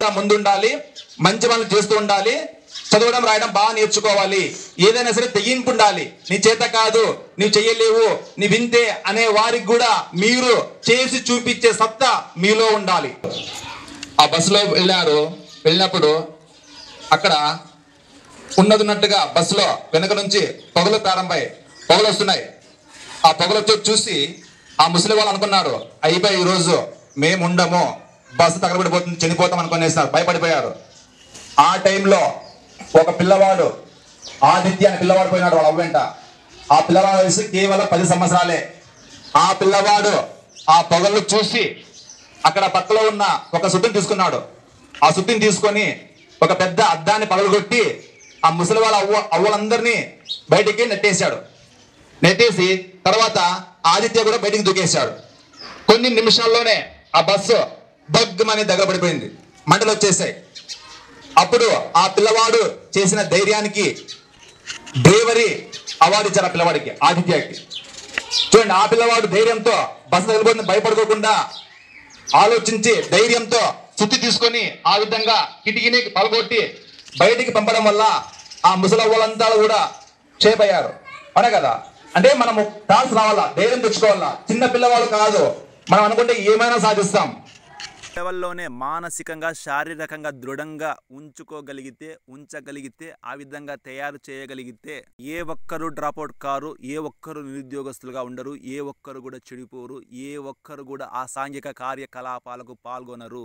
ముందుండాలి, మంచి పనులు చేస్తూ ఉండాలి, చదవడం రాయడం బాగా నేర్చుకోవాలి, ఏదైనా సరే తెగింపు ఉండాలి. నీ చేత కాదు, నీవు చెయ్యలేవు, నీ వింతే అనే వారికి కూడా మీరు చేసి చూపించే సత్తా మీలో ఉండాలి. ఆ బస్సులో వెళ్ళినప్పుడు అక్కడ ఉన్నట్టుగా బస్సులో వెనక నుంచి పొగలు వస్తున్నాయి. ఆ పొగలు చూసి ఆ ముసలి వాళ్ళు అనుకున్నారు, అయిపోయి ఈరోజు మేము ఉండము, బస్సు తగలబడిపోతుంది, చనిపోతాం అనుకునేసారు, భయపడిపోయారు. ఆ టైంలో ఒక పిల్లవాడు, ఆదిత్య అనే పిల్లవాడు పోయినాడు వాళ్ళ అవ్వెంట. ఆ పిల్లవాడు వయసు కేవలం 10 సంవత్సరాలే. ఆ పిల్లవాడు ఆ పొగలు చూసి అక్కడ పక్కలో ఉన్న ఒక సుత్తిని తీసుకున్నాడు. ఆ సుత్తిని తీసుకొని ఒక పెద్ద అద్దాన్ని పగలగొట్టి ఆ ముసలి వాళ్ళ అవ్వలందరినీ బయటికి నెట్టేసి తర్వాత ఆదిత్య కూడా బయటికి దూకేశాడు. కొన్ని నిమిషాల్లోనే ఆ బస్సు దగ్గమని దగ్గర పడిపోయింది, మంటలు వచ్చేసాయి. అప్పుడు ఆ పిల్లవాడు చేసిన ధైర్యానికి బ్రేవరీ అవార్డు ఇచ్చారు ఆ పిల్లవాడికి, ఆదిత్యకి. చూడండి, ఆ పిల్లవాడు ధైర్యంతో బస్సు తగిలిపోతుంది భయపడుకోకుండా ఆలోచించి ధైర్యంతో సుత్తి తీసుకొని ఆ విధంగా కిటికీని పలగొట్టి బయటికి పంపడం వల్ల ఆ ముసలవ్వలంతా కూడా షేప్ అయ్యారు. అవునా కదా? అంటే మనము టాల్స్ రావాలా, ధైర్యం తెచ్చుకోవాలా. చిన్న పిల్లవాడు కాదు, మనం అనుకుంటే ఏమైనా సాధిస్తాం. లెవెల్లోనే మానసికంగా శారీరకంగా దృఢంగా ఉంచగలిగితే ఆ విధంగా తయారు చేయగలిగితే ఏ ఒక్కరు డ్రాప్అవుట్ కారు, ఏ ఒక్కరు నిరుద్యోగస్తులుగా ఉండరు, ఏ ఒక్కరు కూడా చెడిపోరు, ఏ ఒక్కరు కూడా ఆ సాంఘిక కార్యకలాపాలకు పాల్గొనరు.